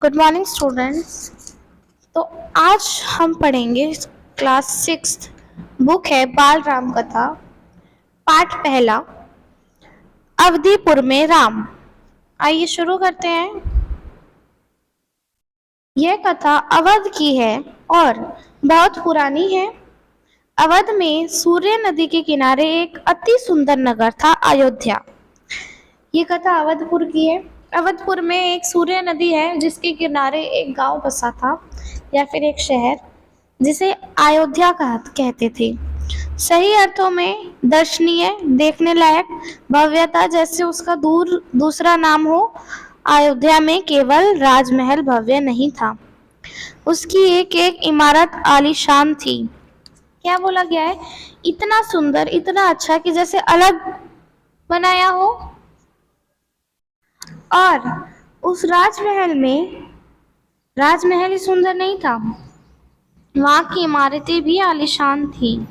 Good morning students. तो आज हम पढ़ेंगे क्लास 6 बुक है बाल राम कथा, पाठ पहला, अवधीपुर में राम। आइए शुरू करते हैं। यह कथा अवध की है और बहुत पुरानी है। अवध में सूर्य नदी के किनारे एक अति सुंदर नगर था, अयोध्या। ये कथा अवधपुर की है। अवधपुर में एक सूर्य नदी है जिसके किनारे एक गांव बसा था या फिर एक शहर, जिसे अयोध्या कहते थे। सही अर्थों में दर्शनीय, देखने लायक, भव्यता जैसे उसका दूसरा नाम हो। अयोध्या में केवल राजमहल भव्य नहीं था, उसकी एक एक इमारत आलीशान थी। क्या बोला गया है? इतना सुंदर, इतना अच्छा कि जैसे अलग बनाया हो। और उस राजमहल ही सुंदर नहीं था, वहां की इमारतें भी आलीशान थी।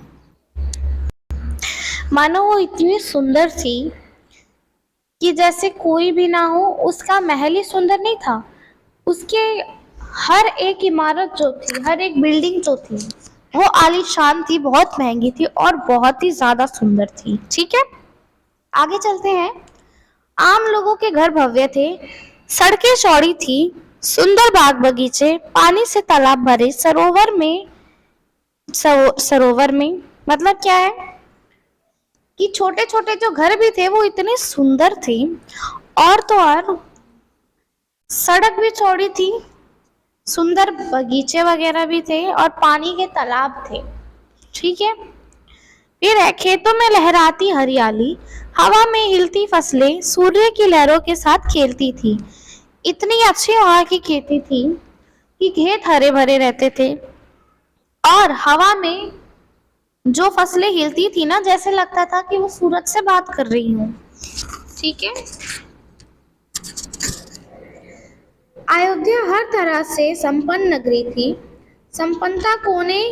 मानो वो इतनी सुंदर थी कि जैसे कोई भी ना हो। उसका महल ही सुंदर नहीं था, उसके हर एक इमारत जो थी, हर एक बिल्डिंग जो थी, वो आलीशान थी, बहुत महंगी थी और बहुत ही ज्यादा सुंदर थी। ठीक है, आगे चलते हैं। आम लोगों के घर भव्य थे, सड़कें चौड़ी थी, सुंदर बाग बगीचे, पानी से तालाब भरे, सरोवर में मतलब क्या है कि छोटे छोटे जो घर भी थे वो इतने सुंदर थे। और तो और सड़क भी चौड़ी थी, सुंदर बगीचे वगैरह भी थे और पानी के तालाब थे। ठीक है, फिर है खेतों में लहराती हरियाली, हवा में हिलती फसलें सूर्य की लहरों के साथ खेलती थी। इतनी अच्छी वहां की खेती थी कि खेत हरे भरे रहते थे और हवा में जो फसलें हिलती थी ना, जैसे लगता था कि वो सूरज से बात कर रही हूँ। ठीक है, अयोध्या हर तरह से संपन्न नगरी थी। संपन्नता कोने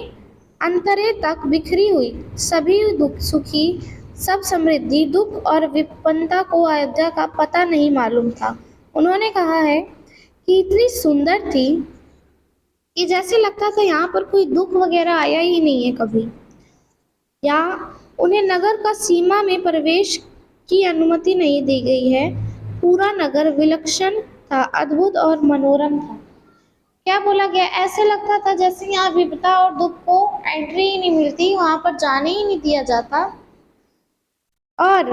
अंतरे तक बिखरी हुई, सभी दुख सुखी, सब समृद्धि, दुख और विपन्नता को अयोध्या का पता नहीं मालूम था। उन्होंने कहा है कि इतनी सुंदर थी कि जैसे लगता था यहाँ पर कोई दुख वगैरह आया ही नहीं है कभी। या उन्हें नगर का सीमा में प्रवेश की अनुमति नहीं दी गई है। पूरा नगर विलक्षण था, अद्भुत और मनोरम था। क्या बोला गया? ऐसे लगता था जैसे यहाँ विपदा और दुख को एंट्री ही नहीं मिलती, वहां पर जाने ही नहीं दिया जाता। और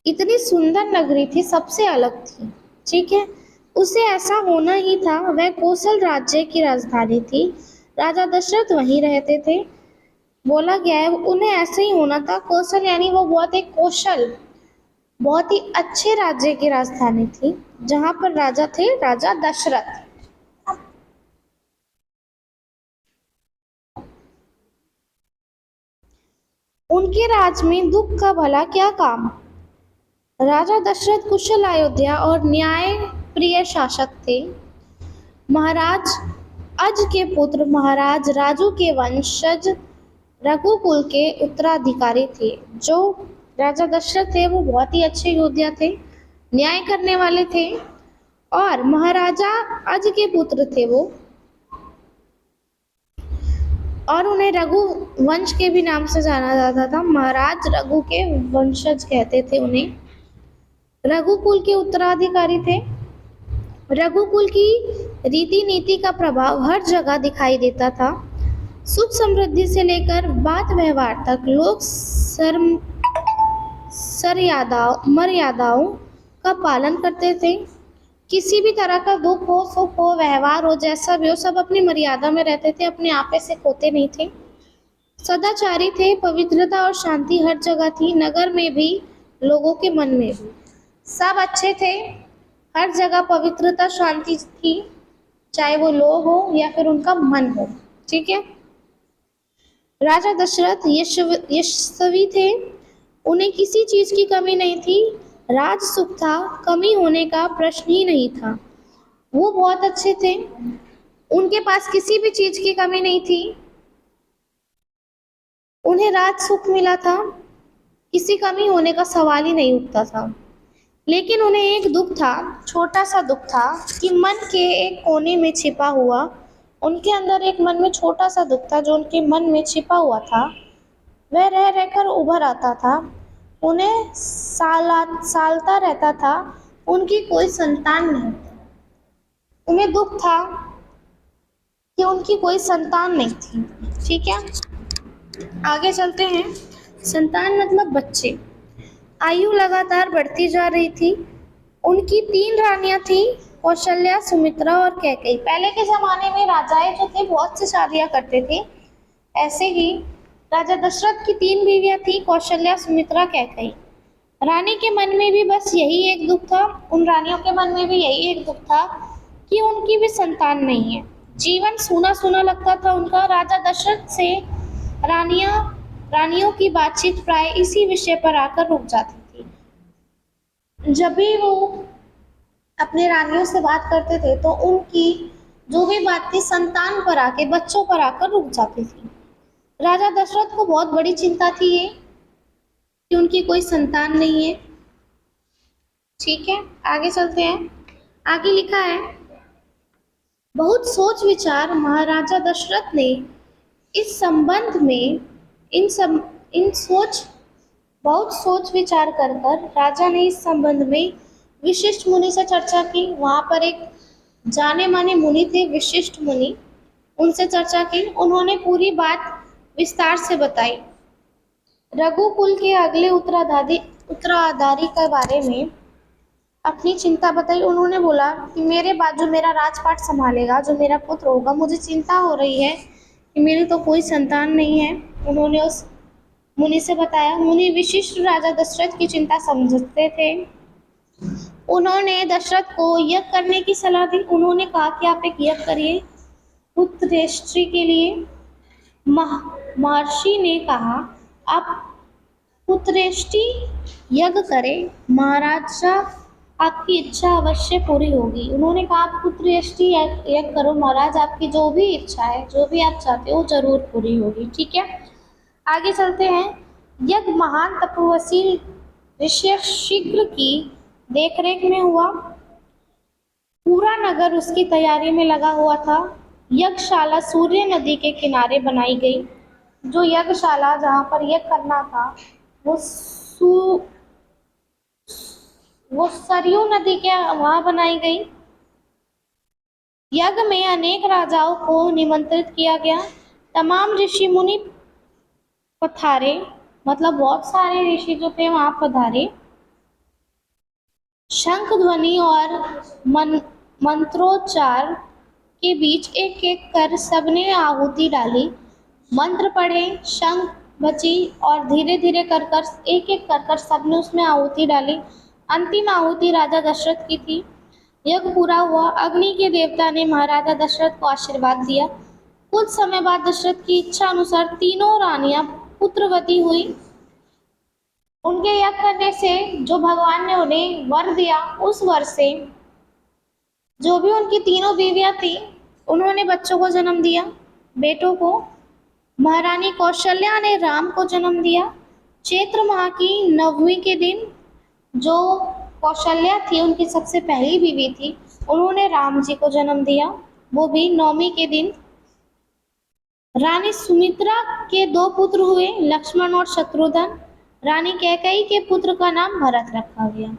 इतनी सुंदर नगरी थी, सबसे अलग थी। ठीक है, उसे ऐसा होना ही था। वह कौशल राज्य की राजधानी थी, राजा दशरथ वहीं रहते थे। बोला गया है उन्हें ऐसे ही होना था। कौशल यानी वो बहुत एक कौशल, बहुत ही अच्छे राज्य की राजधानी थी, जहां पर राजा थे, राजा दशरथ। उनके राज में दुख का भला क्या काम। राजा दशरथ कुशल अयोध्या और न्याय प्रिय शासक थे। महाराज अज के पुत्र महाराज राजू के वंशज रघुकुल के उत्तराधिकारी थे। जो राजा दशरथ थे वो बहुत ही अच्छे योद्धा थे, न्याय करने वाले थे और महाराजा अज के पुत्र थे वो, और उन्हें रघु वंश के भी नाम से जाना जाता था। महाराज रघु के वंशज कहते थे उन्हें। रघुकुल के उत्तराधिकारी थे। रघुकुल की रीति नीति का प्रभाव हर जगह दिखाई देता था। सुख समृद्धि से लेकर बात व्यवहार तक लोग मर्यादाओं का पालन करते थे। किसी भी तरह का दुख हो, सुख हो, व्यवहार हो, जैसा भी हो, सब अपनी मर्यादा में रहते थे, अपने आपे से खोते नहीं थे। सदाचारी थे, पवित्रता और शांति हर जगह थी, नगर में भी, लोगों के मन में भी। सब अच्छे थे, हर जगह पवित्रता शांति थी, चाहे वो लोग हो या फिर उनका मन हो। ठीक है, राजा दशरथ यशस्वी थे, उन्हें किसी चीज की कमी नहीं थी। राज सुख था, कमी होने का प्रश्न ही नहीं था। वो बहुत अच्छे थे, उनके पास किसी भी चीज की कमी नहीं थी। उन्हें राज सुख मिला था, किसी कमी होने का सवाल ही नहीं उठता था। लेकिन उन्हें एक दुख था, छोटा सा दुख था कि मन के एक कोने में छिपा हुआ, उनके अंदर एक मन में छोटा सा दुख था जो उनके मन में छिपा हुआ था। वह रह रहकर उभर आता था, उन्हें सालता रहता था। उनकी कोई संतान नहीं थी। उन्हें दुख था कि उनकी कोई संतान नहीं थी। ठीक है, आगे चलते हैं। संतान मतलब बच्चे। आयु लगातार बढ़ती जा रही थी। उनकी 3 रानियां थी, कौशल्या, सुमित्रा और कैकेयी। पहले के जमाने में राजाएं जो थे बहुत सी शादियां करते थे। ऐसे ही राजा दशरथ की 3 बीवियां थी, कौशल्या, सुमित्रा, कैकेयी। रानी के मन में भी बस यही एक दुख था, उन रानियों के मन में भी यही एक दुख था कि उनकी भी संतान नहीं है। जीवन सूना सूना लगता था उनका। राजा दशरथ से रानियां रानियों की बातचीत प्राय इसी विषय पर आकर रुक जाती थी। जब भी वो अपने रानियों से बात करते थे तो उनकी जो भी बात थी संतान पर आके, बच्चों पर आकर रुक जाती थी। राजा दशरथ को बहुत बड़ी चिंता थी ये कि उनकी कोई संतान नहीं है। ठीक है, आगे चलते हैं। आगे लिखा है, बहुत सोच विचार महाराजा दशरथ ने इस संबंध में इन सब इन सोच बहुत सोच विचार कर कर राजा ने इस संबंध में विशिष्ट मुनि से चर्चा की। वहां पर एक जाने माने मुनि थे, विशिष्ट मुनि, उनसे चर्चा की। उन्होंने पूरी बात विस्तार से बताई। रघुकुल के अगले उत्तराधिकारी के बारे में अपनी चिंता बताई। उन्होंने बोला कि मेरे बाद जो मेरा राजपाट संभालेगा, जो मेरा पुत्र होगा, मुझे चिंता हो रही है कि मेरी तो कोई संतान नहीं है। उन्होंने उस मुनि से बताया। मुनि विशिष्ट राजा दशरथ की चिंता समझते थे। उन्होंने दशरथ को यज्ञ करने की सलाह दी। उन्होंने कहा कि आप एक यज्ञ करिए पुत्रेष्टि के लिए। महर्षि ने कहा, आप पुत्रेष्टि यज्ञ करें, महाराजा आपकी इच्छा अवश्य पूरी होगी। उन्होंने कहा, आप पुत्रेष्टि यज्ञ करो महाराज, आपकी जो भी इच्छा है, जो भी आप चाहते हो, जरूर पूरी होगी। ठीक है, आगे चलते हैं। यज्ञ महान तपस्वी ऋषि शीघ्र की देखरेख में हुआ। पूरा नगर उसकी तैयारी में लगा हुआ था। यज्ञशाला सूर्य नदी के किनारे बनाई गई। जो यज्ञशाला जहाँ पर यज्ञ करना था वो वो सरयू नदी के वहां बनाई गई। यज्ञ में अनेक राजाओं को निमंत्रित किया गया। तमाम ऋषि मुनि पधारे, मतलब बहुत सारे ऋषि जो थे वहां पधारे। शंख ध्वनि और मंत्रोच्चार के बीच एक एक कर सबने आहुति डाली। मंत्र पढ़े, शंख बची और धीरे धीरे कर कर एक एक कर कर सबने उसमें आहुति डाली। अंतिम आहुति राजा दशरथ की थी। यज्ञ पूरा हुआ। अग्नि के देवता ने महाराजा दशरथ को आशीर्वाद दिया। कुछ समय बाद दशरथ की इच्छा अनुसार तीनों रानियां पुत्रवती हुई। उनके यज्ञ करने से जो भगवान ने उन्हें वर दिया, उस वर से जो भी उनकी तीनों बीवियां थी उन्होंने बच्चों को जन्म दिया, बेटों को। महारानी कौशल्या ने राम को जन्म दिया। चैत्र माह की नवमी के दिन जो कौशल्या थी, उनकी सबसे पहली बीवी थी, उन्होंने राम जी को जन्म दिया, वो भी नवमी के दिन। रानी सुमित्रा के 2 पुत्र हुए, लक्ष्मण और शत्रुघ्न। रानी कैकेयी के पुत्र का नाम भरत रखा गया।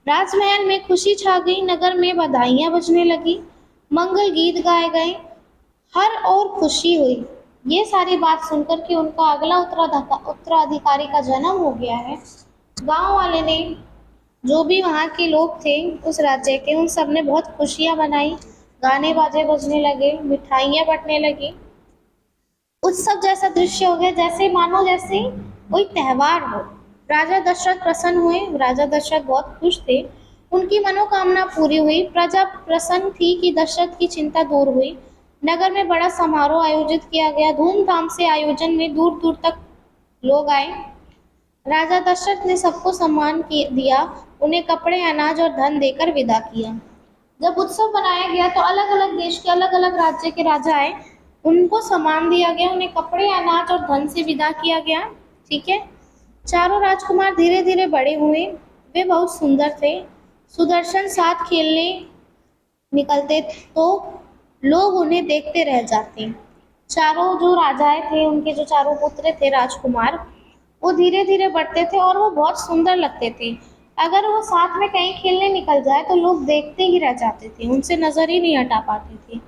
राजमहल में खुशी छा गई। नगर में बधाइयां बजने लगी, मंगल गीत गाए गए, हर और खुशी हुई। ये सारी बात सुनकर कि उनका अगला उत्तराधिकारी का जन्म हो गया है, गांव वाले ने, जो भी वहाँ के लोग थे उस राज्य के, उन सब ने बहुत खुशियां मनाई। गाने बाजे बजने लगे, मिठाइयाँ बंटने लगी। उत्सव जैसा दृश्य हो गया, जैसे मानो जैसे कोई त्योहार हो। राजा दशरथ प्रसन्न हुए। राजा दशरथ बहुत खुश थे। उनकी मनोकामना पूरी हुई। प्रजा प्रसन्न थी कि दशरथ की चिंता दूर हुई। नगर में बड़ा समारोह आयोजित किया गया। धूमधाम से आयोजन में दूर दूर तक लोग आए। राजा दशरथ ने सबको सम्मान दिया, उन्हें कपड़े, अनाज और धन देकर विदा किया। जब उत्सव मनाया गया तो अलग अलग देश के, अलग अलग राज्य के राजा आए, उनको सम्मान दिया गया, उन्हें कपड़े, अनाज और धन से विदा किया गया। ठीक है, चारों राजकुमार धीरे धीरे बड़े हुए। वे बहुत सुंदर थे। सुदर्शन साथ खेलने निकलते तो लोग उन्हें देखते रह जाते। चारों जो राजाएं थे, उनके जो चारों पुत्र थे राजकुमार, वो धीरे धीरे बढ़ते थे और वो बहुत सुंदर लगते थे। अगर वो साथ में कहीं खेलने निकल जाए तो लोग देखते ही रह जाते थे, उनसे नजर ही नहीं हटा पाते थे।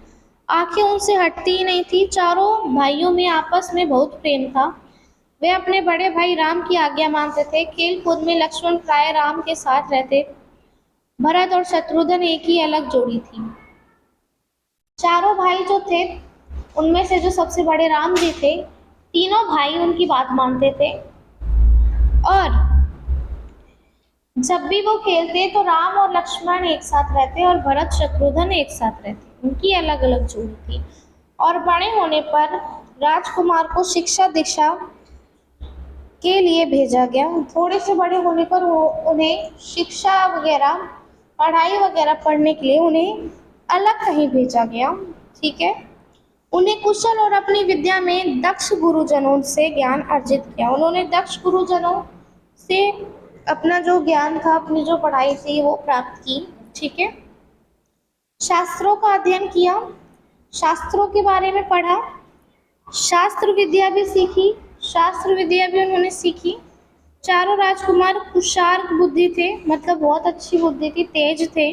आंखें उनसे हटती ही नहीं थी। चारों भाइयों में आपस में बहुत प्रेम था। वे अपने बड़े भाई राम की आज्ञा मानते थे। खेल कूद में लक्ष्मण प्राय राम के साथ रहते। भरत और शत्रुघ्न एक ही अलग जोड़ी थी। चारों भाई जो थे, उनमें से जो सबसे बड़े राम जी थे, तीनों भाई उनकी बात मानते थे। और जब भी वो खेलते तो राम और लक्ष्मण एक साथ रहते और भरत शत्रुघ्न एक साथ रहते। उनकी अलग अलग जोड़ी थी। और बड़े होने पर राजकुमार को शिक्षा दीक्षा के लिए भेजा गया। थोड़े से बड़े होने पर वो उन्हें शिक्षा वगैरह, पढ़ाई वगैरह पढ़ने के लिए उन्हें अलग कहीं भेजा गया। ठीक है। उन्हें कुशल और अपनी विद्या में दक्ष गुरुजनों से ज्ञान अर्जित किया। उन्होंने दक्ष गुरुजनों से अपना जो ज्ञान था, अपनी जो पढ़ाई थी वो प्राप्त की। ठीक है। शास्त्रों का अध्ययन किया, शास्त्रों के बारे में पढ़ा, शास्त्र विद्या भी सीखी, शास्त्र विद्या भी उन्होंने सीखी। चारों राजकुमार कुशार्क बुद्धि थे, मतलब बहुत अच्छी बुद्धि थी, तेज थे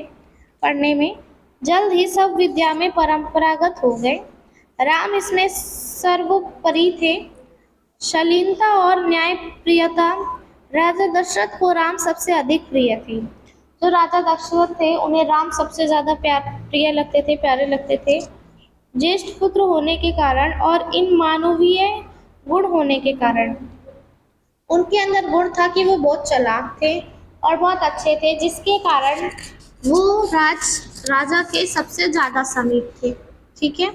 पढ़ने में। जल्द ही सब विद्या में परंपरागत हो गए। राम इसमें सर्वोपरि थे। शालीनता और न्यायप्रियता, राजा दशरथ को राम सबसे अधिक प्रिय थी। जो राजा दशरथ थे, उन्हें राम सबसे ज्यादा प्रिय लगते थे, प्यारे लगते थे। ज्येष्ठ पुत्र होने के कारण और इन मानवीय गुण होने के कारण, उनके अंदर गुण था कि वो बहुत चालाक थे और बहुत अच्छे थे, जिसके कारण वो राजा के सबसे ज्यादा समीप थे। ठीक है।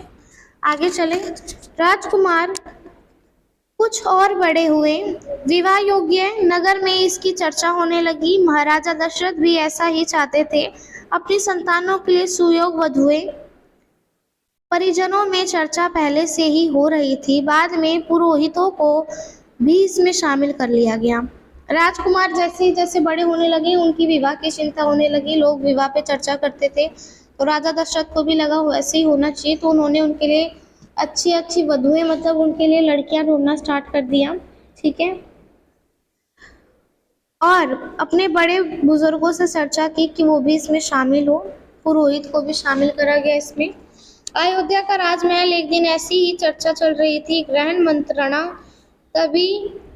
आगे चले। राजकुमार कुछ और बड़े हुए, विवाह योग्य नगर में इसकी चर्चा होने लगी। महाराजा दशरथ भी ऐसा ही चाहते थे। अपनी संतानों के लिए सुयोग वधुएं परिजनों में चर्चा पहले से ही हो रही थी। बाद में पुरोहितों को भी इसमें शामिल कर लिया गया। राजकुमार जैसे जैसे बड़े होने लगे, उनकी विवाह की चिंता होने लगी। लोग विवाह पे चर्चा करते थे, तो राजा दशरथ को भी लगा वैसे ही होना चाहिए, तो उन्होंने उनके लिए अच्छी अच्छी वधुएं, मतलब उनके लिए लड़कियां ढूंढना स्टार्ट कर दिया। ठीक है। और अपने बड़े बुजुर्गों से चर्चा की कि वो भी इसमें शामिल हो। पुरोहित को भी शामिल करा गया इसमें। अयोध्या का राजमहल एक दिन ऐसी ही चर्चा चल रही थी, ग्रहण मंत्रणा। तभी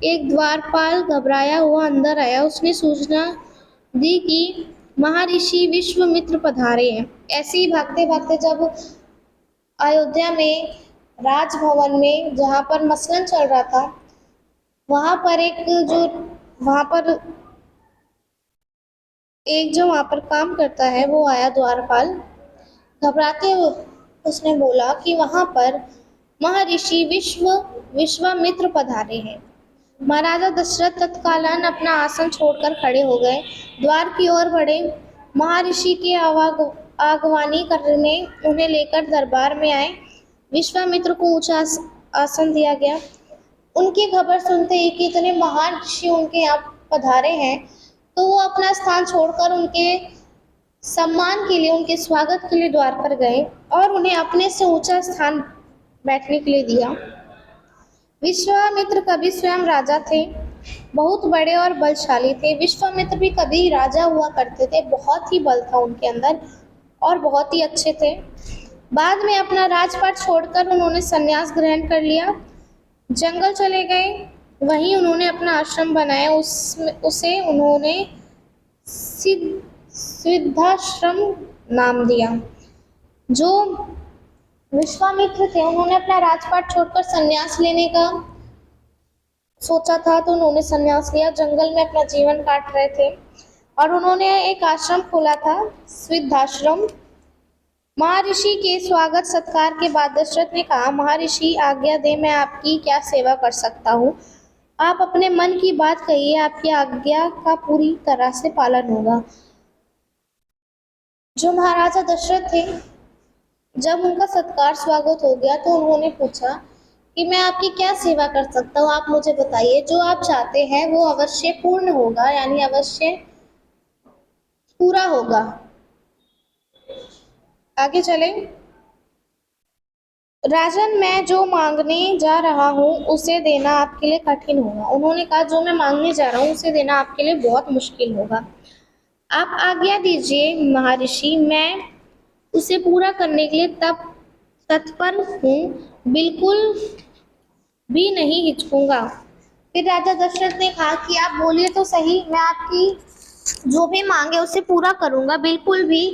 एक द्वारपाल घबराया हुआ अंदर आया। उसने सूचना दी कि महर्षि विश्वामित्र पधारे हैं। ऐसे ही भागते भागते जब अयोध्या में राजभवन में, जहाँ पर मसलन चल रहा था, वहां पर वहां पर एक जो वहां पर काम करता है वो आया, द्वारपाल। घबराते हुए उसने बोला कि वहां पर महर्षि विश्वामित्र पधारे हैं। महाराजा दशरथ तत्कालीन अपना आसन छोड़कर खड़े हो गए, द्वार की ओर बढ़े। महर्षि के आगवानी करने उन्हें लेकर दरबार में आए। विश्वामित्र को ऊंचा आसन दिया गया। उनकी खबर सुनते ही कि इतने महान ऋषि उनके यहाँ पधारे हैं, तो वो अपना स्थान छोड़कर उनके सम्मान के लिए, उनके स्वागत के लिए द्वार पर गए और उन्हें अपने से ऊंचा स्थान बैठने के लिए दिया। विश्वामित्र कभी स्वयं राजा थे, बहुत बड़े और बलशाली थे। विश्वामित्र भी कभी राजा हुआ करते थे, बहुत ही बल था उनके अंदर और बहुत ही अच्छे थे। बाद में अपना राजपाट छोड़कर उन्होंने संन्यास ग्रहण कर लिया, जंगल चले गए। वहीं उन्होंने अपना आश्रम बनाया। उसे उन्होंने सिद्धाश्रम नाम दिया। जो विश्वामित्र थे, उन्होंने अपना राजपाट छोड़कर संन्यास लेने का सोचा था, तो उन्होंने संन्यास लिया। जंगल में अपना जीवन काट रहे थे और उन्होंने एक आश्रम खोला था, सिद्धाश्रम। महर्षि के स्वागत सत्कार के बाद दशरथ ने कहा, महर्षि आज्ञा दे, मैं आपकी क्या सेवा कर सकता हूँ। आप अपने मन की बात कहिए, आपकी आज्ञा का पूरी तरह से पालन होगा। जो महाराजा दशरथ थे, जब उनका सत्कार स्वागत हो गया तो उन्होंने पूछा कि मैं आपकी क्या सेवा कर सकता हूँ, आप मुझे बताइए। जो आप चाहते हैं वो अवश्य पूर्ण होगा, यानी अवश्य पूरा होगा। आगे चले। राजन, मैं जो मांगने जा रहा हूँ उसे देना आपके लिए कठिन होगा। उन्होंने कहा जो मैं मांगने जा रहा हूँ उसे देना आपके लिए बहुत मुश्किल होगा। आप आज्ञा दीजिए महर्षि, मैं उसे पूरा करने के लिए तब तत्पर हूँ, बिल्कुल भी नहीं हिचकूंगा। फिर राजा दशरथ ने कहा कि आप बोलिए तो सही, मैं आपकी जो भी मांगे उसे पूरा करूंगा, बिल्कुल भी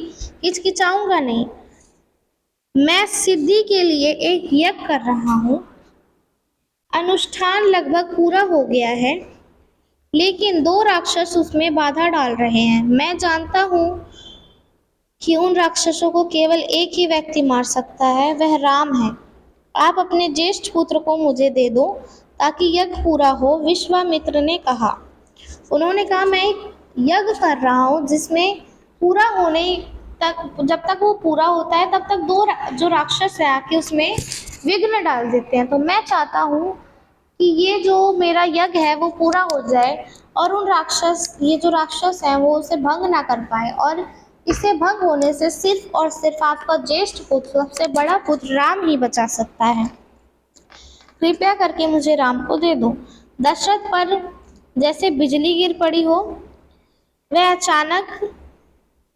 हिचकिचाऊंगा नहीं। मैं सिद्धि के लिए एक यज्ञ कर रहा हूँ, अनुष्ठान लगभग पूरा हो गया है, लेकिन दो राक्षस उसमें बाधा डाल रहे हैं। मैं जानता हूँ कि उन राक्षसों को केवल एक ही व्यक्ति मार सकता है, वह राम है। आप अपने ज्येष्ठ पुत्र को मुझे दे दो ताकि यज्ञ पूरा हो। विश्वामित्र ने कहा, उन्होंने कहा मैं एक यज्ञ कर रहा हूँ जिसमें पूरा होने तक, जब तक वो पूरा होता है तब तक जो राक्षस है आके उसमें विघ्न डाल देते हैं। तो मैं चाहता हूँ कि ये जो मेरा यज्ञ है वो पूरा हो जाए और ये जो राक्षस हैं वो उसे भंग ना कर पाए, और इसे भंग होने से सिर्फ और सिर्फ आपका ज्येष्ठ पुत्र, सबसे बड़ा पुत्र राम ही बचा सकता है। कृपया करके मुझे राम को दे दो। दशरथ पर जैसे बिजली गिर पड़ी हो, वह अचानक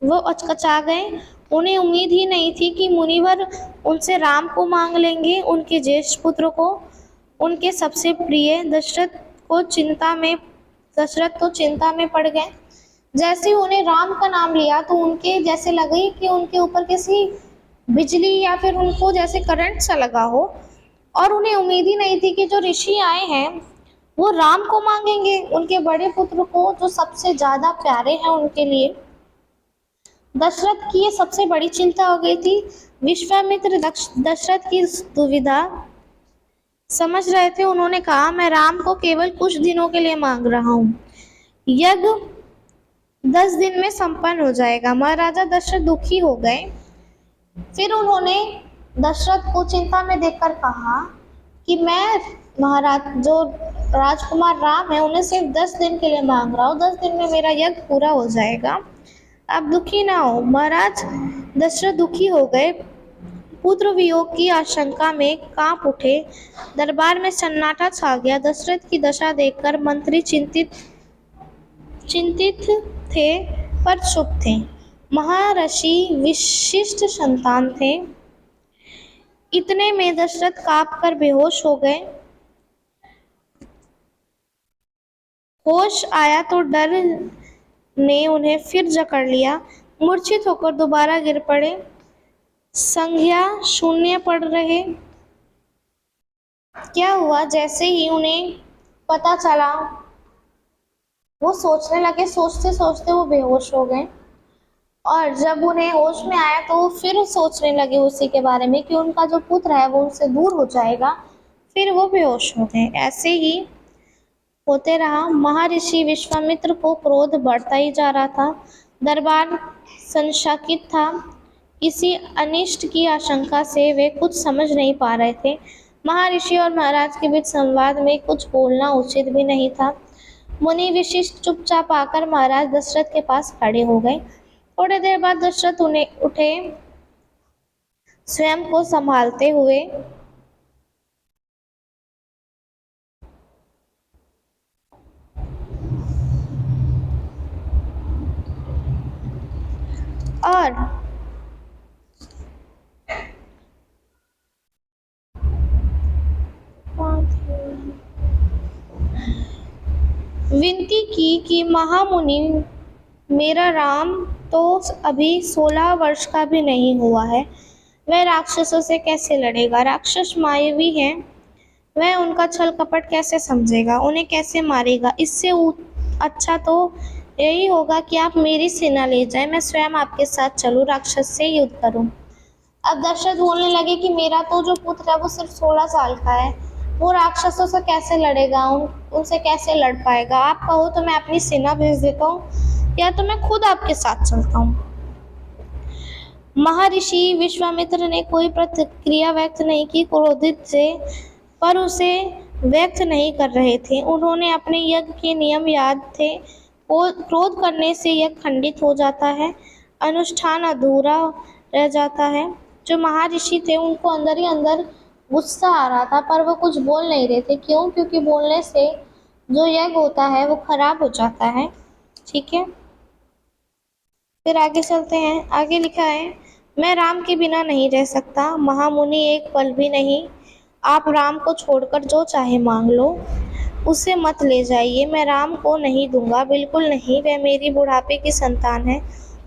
वो अचकचा गए। उन्हें उम्मीद ही नहीं थी कि मुनिवर उनसे राम को मांग लेंगे, उनके ज्येष्ठ पुत्र को, उनके सबसे प्रिय। दशरथ तो चिंता में पड़ गए। जैसे ही उन्हें राम का नाम लिया तो उनके जैसे लगे कि उनके ऊपर किसी बिजली या फिर उनको जैसे करंट सा लगा हो, और उन्हें उम्मीद ही नहीं थी कि जो ऋषि आए हैं वो राम को मांगेंगे, उनके बड़े पुत्र को, जो सबसे ज्यादा प्यारे हैं उनके लिए। दशरथ की ये सबसे बड़ी चिंता हो गई थी। विश्वामित्र दशरथ की दुविधा समझ रहे थे। उन्होंने कहा, मैं राम को केवल कुछ दिनों के लिए मांग रहा हूँ, यज्ञ 10 दिन में संपन्न हो जाएगा। महाराजा दशरथ दुखी हो गए। फिर उन्होंने दशरथ को चिंता में देखकर कहा कि मैं जो राजकुमार राम है उन्हें सिर्फ 10 दिन के लिए मांग रहा हूँ, 10 दिन में मेरा यज्ञ पूरा हो जाएगा, आप दुखी ना हो। महाराज दशरथ दुखी हो गए, पुत्र वियोग की आशंका में कांप उठे। दरबार में सन्नाटा छा गया। दशरथ की दशा देखकर मंत्री चिंतित थे पर चुप थे। महर्षि विशिष्ट संतान थे। इतने में दशरथ कांप कर बेहोश हो गए। होश आया तो डर ने उन्हें फिर जकड़ लिया। मूर्छित होकर दोबारा गिर पड़े। संज्ञा शून्य पड़ रहे। क्या हुआ? जैसे ही उन्हें पता चला वो सोचने लगे, सोचते सोचते वो बेहोश हो गए। और जब उन्हें होश में आया तो वो फिर सोचने लगे उसी के बारे में कि उनका जो पुत्र है वो उनसे दूर हो जाएगा। फिर वो बेहोश हो गए। ऐसे ही होते रहा। महर्षि विश्वामित्र को क्रोध बढ़ता ही जा रहा था। दरबार संशयित था। किसी अनिष्ट की आशंका से वे कुछ समझ नहीं पा रहे थे। महर्षि और महाराज के बीच संवाद में कुछ बोलना उचित भी नहीं था। मुनि विशिष्ट चुपचाप आकर महाराज दशरथ के पास खड़े हो गए। थोड़ी देर बाद दशरथ उन्हें उठे, स्वयं को संभालते हुए और विनती की कि महामुनि, मेरा राम तो अभी 16 वर्ष का भी नहीं हुआ है, वह राक्षसों से कैसे लड़ेगा? राक्षस मायावी हैं, वह उनका छल कपट कैसे समझेगा, उन्हें कैसे मारेगा? इससे अच्छा तो यही होगा कि आप मेरी सेना ले जाएं, मैं स्वयं आपके साथ चलूं, राक्षस से युद्ध करूं। अब दशरथ बोलने लगे कि मेरा तो जो पुत्र है वो सिर्फ 16 साल का है, वो राक्षसों से कैसे लड़ेगा, उनसे कैसे लड़ पाएगा? आप कहो तो मैं अपनी सेना भेज देता हूँ, या तो मैं खुद आपके साथ चलता हूँ। महर्षि विश्वामित्र ने कोई प्रतिक्रिया व्यक्त नहीं की। क्रोधित से पर उसे व्यक्त नहीं कर रहे थे। उन्होंने अपने यज्ञ के नियम याद थे। क्रोध करने से यह खंडित हो जाता है, अनुष्ठान अधूरा रह जाता है। जो महर्षि थे उनको अंदर ही अंदर गुस्सा आ रहा था, पर वो कुछ बोल नहीं रहे थे। क्यों? क्योंकि बोलने से जो यज्ञ होता है वो खराब हो जाता है। ठीक है, फिर आगे चलते हैं। आगे लिखा है, मैं राम के बिना नहीं रह सकता, महामुनि एक पल भी नहीं। आप राम को छोड़कर जो चाहे मांग लो, उसे मत ले जाइए। मैं राम को नहीं दूंगा, बिल्कुल नहीं। वह मेरी बुढ़ापे की संतान है,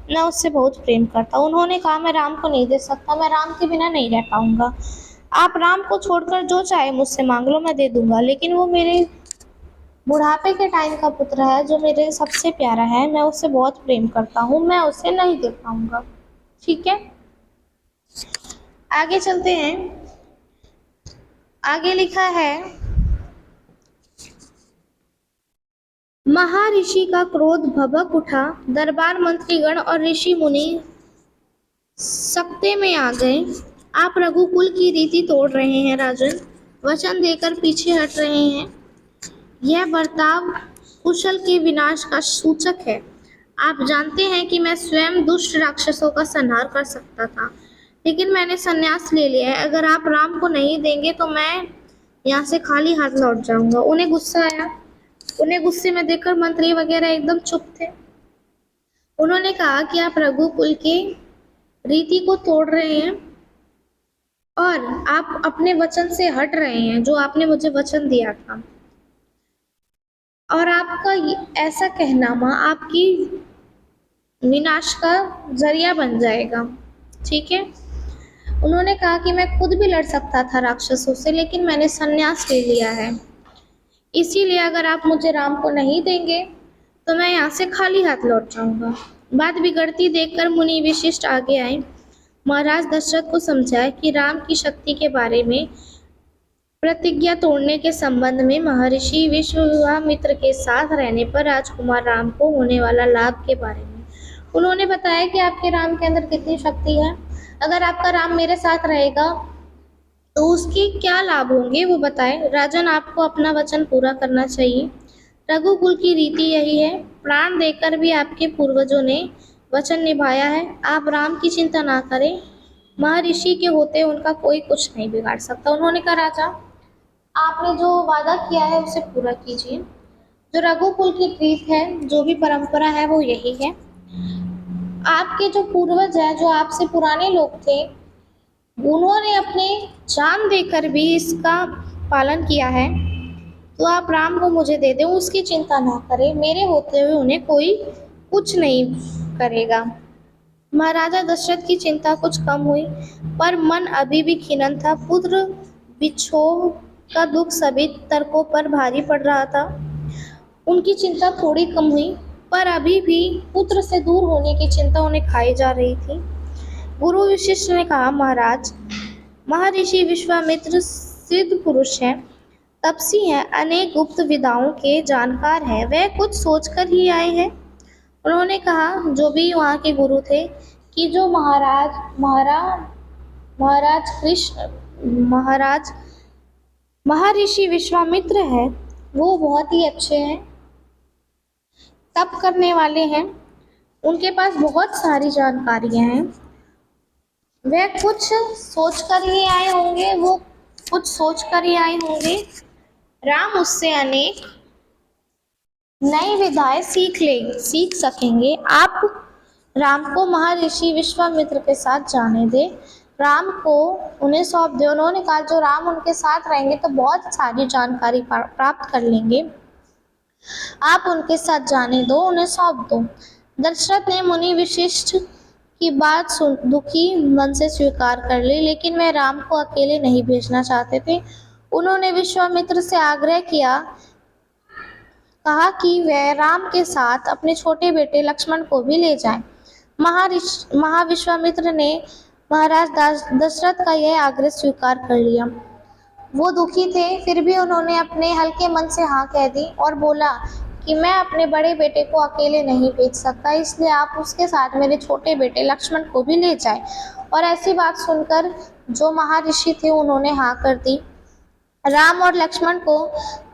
मैं उससे बहुत प्रेम करता हूँ। उन्होंने कहा, मैं राम को नहीं दे सकता, मैं राम के बिना नहीं रह पाऊंगा। आप राम को छोड़कर जो चाहे मुझसे मांग लो, मैं दे दूंगा, लेकिन वो मेरे बुढ़ापे के टाइम का पुत्र है, जो मेरे सबसे प्यारा है, मैं उससे बहुत प्रेम करता हूँ, मैं उसे नहीं दे पाऊंगा। ठीक है, आगे चलते हैं। आगे लिखा है, महर्षि का क्रोध भभक उठा। दरबार मंत्रीगण और ऋषि मुनि सकते में आ गए। आप रघुकुल की रीति तोड़ रहे हैं राजन, वचन देकर पीछे हट रहे हैं। यह बर्ताव कुशल के विनाश का सूचक है। आप जानते हैं कि मैं स्वयं दुष्ट राक्षसों का संहार कर सकता था, लेकिन मैंने संन्यास ले लिया है। अगर आप राम को नहीं देंगे तो मैं यहाँ से खाली हाथ लौट जाऊंगा। उन्हें गुस्सा आया। उन्हें गुस्से में देखकर मंत्री वगैरह एकदम चुप थे। उन्होंने कहा कि आप रघुकुल के रीति को तोड़ रहे हैं और आप अपने वचन से हट रहे हैं, जो आपने मुझे वचन दिया था। और आपका ऐसा कहनामा आपकी विनाश का जरिया बन जाएगा। ठीक है, उन्होंने कहा कि मैं खुद भी लड़ सकता था राक्षसों से, लेकिन मैंने संन्यास ले लिया है। इसीलिए अगर आप मुझे राम को नहीं देंगे तो मैं यहाँ से खाली हाथ लौट जाऊंगा। बात बिगड़ती देखकर मुनि विशिष्ट आगे आए। महाराज दशरथ को समझाया कि राम की शक्ति के बारे में, प्रतिज्ञा तोड़ने के संबंध में, महर्षि विश्वामित्र के साथ रहने पर राजकुमार राम को होने वाला लाभ के बारे में। उन्होंने बताया कि आपके राम के अंदर कितनी शक्ति है। अगर आपका राम मेरे साथ रहेगा तो उसके क्या लाभ होंगे वो बताएं। राजन, आपको अपना वचन पूरा करना चाहिए। रघुकुल की रीति यही है। प्राण देकर भी आपके पूर्वजों ने वचन निभाया है। आप राम की चिंता ना करें, महर्षि के होते उनका कोई कुछ नहीं बिगाड़ सकता। उन्होंने कहा, राजा, आपने जो वादा किया है उसे पूरा कीजिए। जो रघुकुल की रीत है, जो भी परंपरा है, वो यही है। आपके जो पूर्वज हैं, जो आपसे पुराने लोग थे, उन्होंने अपने जान देकर भी इसका पालन किया है। तो आप राम को मुझे दे दें, उसकी चिंता ना करें। मेरे होते हुए उन्हें कोई कुछ नहीं करेगा। महाराजा दशरथ की चिंता कुछ कम हुई, पर मन अभी भी खिन्न था। पुत्र विछोह का दुख सभी तर्कों पर भारी पड़ रहा था। उनकी चिंता थोड़ी कम हुई, पर अभी भी पुत्र से दूर होने की चिंता उन्हें खाई जा रही थी। गुरु वशिष्ठ ने कहा, महाराज, महर्षि विश्वामित्र सिद्ध पुरुष हैं, तपसी हैं, अनेक गुप्त विद्याओं के जानकार हैं। वे कुछ सोचकर ही आए हैं। उन्होंने कहा, जो भी वहाँ के गुरु थे, कि जो महर्षि विश्वामित्र हैं, वो बहुत ही अच्छे हैं, तप करने वाले हैं, उनके पास बहुत सारी जानकारियां हैं। वे कुछ सोचकर ही आए होंगे। राम उससे अनेक नई विधाएं सीख सकेंगे। आप राम को महर्षि विश्वामित्र के साथ जाने दे, राम को उन्हें सौंप दे। उन्होंने कहा, जो राम उनके साथ रहेंगे तो बहुत सारी जानकारी प्राप्त कर लेंगे। आप उनके साथ जाने दो, उन्हें सौंप दो। दशरथ ने मुनि विशिष्ट की बात सुन दुखी मन से स्वीकार कर ली, लेकिन वे राम को अकेले नहीं भेजना चाहते थे। उन्होंने विश्वामित्र से आग्रह किया, कहा कि वह राम के साथ अपने छोटे बेटे लक्ष्मण को भी ले जाएं। महाविश्वामित्र ने महाराज दशरथ का यह आग्रह स्वीकार कर लिया। वो दुखी थे, फिर भी उन्होंने अपने हल्के मन से हाँ कह दी और बोला कि मैं अपने बड़े बेटे को अकेले नहीं भेज सकता, इसलिए आप उसके साथ मेरे छोटे बेटे लक्ष्मण को भी ले जाएं। और ऐसी बात सुनकर जो महर्षि थे, उन्होंने हाँ कर दी। राम और लक्ष्मण को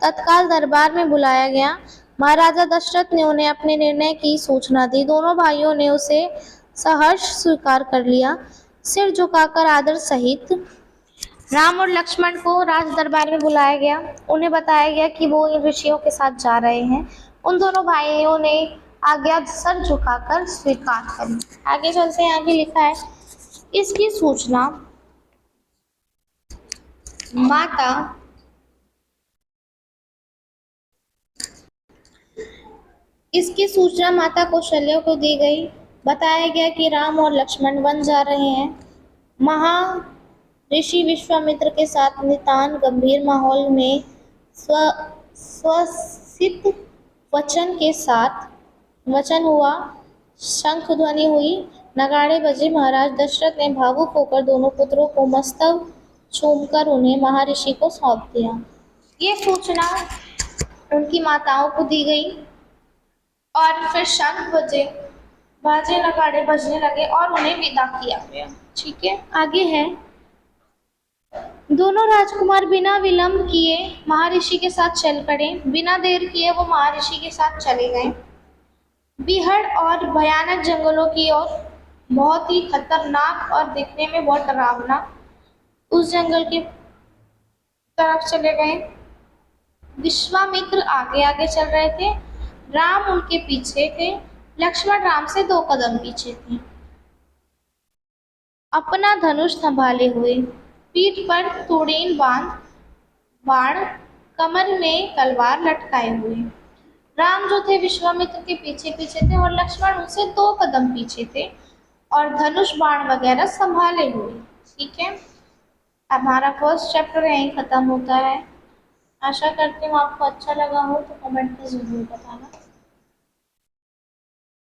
तत्काल दरबार में बुलाया गया। महाराजा दशरथ ने उन्हें अपने निर्णय की सूचना दी। दोनों भाइयों ने उसे सहर्ष स्वीकार कर लिया, सिर झुकाकर आदर सहित। राम और लक्ष्मण को राज दरबार में बुलाया गया। उन्हें बताया गया कि वो इन ऋषियों के साथ जा रहे हैं। उन दोनों भाइयों ने आज्ञा सर झुकाकर स्वीकार करी। आगे चलते हैं, आगे लिखा है, इसकी सूचना माता इसकी सूचना माता कौशल्या को दी गई। बताया गया कि राम और लक्ष्मण वन जा रहे हैं। ऋषि विश्वामित्र के साथ नितांत गंभीर माहौल में स्वसित वचन के साथ वचन हुआ, शंख ध्वनि हुई, नगाड़े बजे। महाराज दशरथ ने भावुक होकर दोनों पुत्रों को मस्तक चूमकर उन्हें महर्षि को सौंप दिया। ये सूचना उनकी माताओं को दी गई और फिर शंख बजे, बाजे नगाड़े बजने लगे और उन्हें विदा किया गया। ठीक है, आगे है, दोनों राजकुमार बिना विलंब किए महर्षि के साथ चल पड़े। बिना देर किए वो महर्षि के साथ चले गए। बीहड़ और भयानक जंगलों की ओर, बहुत ही खतरनाक और दिखने में बहुत डरावना, उस जंगल की तरफ चले गए। विश्वामित्र आगे आगे चल रहे थे, राम उनके पीछे थे, लक्ष्मण राम से 2 कदम पीछे थे, अपना धनुष संभाले हुए, पीठ पर तोड़ेन बाण, कमर में तलवार लटकाए हुए। राम जो थे विश्वामित्र के पीछे पीछे थे और लक्ष्मण उनसे 2 कदम पीछे थे और धनुष बाण वगैरह संभाले हुए। ठीक है, हमारा फर्स्ट चैप्टर यहीं खत्म होता है। आशा करती हूँ आपको अच्छा लगा हो, तो कमेंट में जरूर बताना।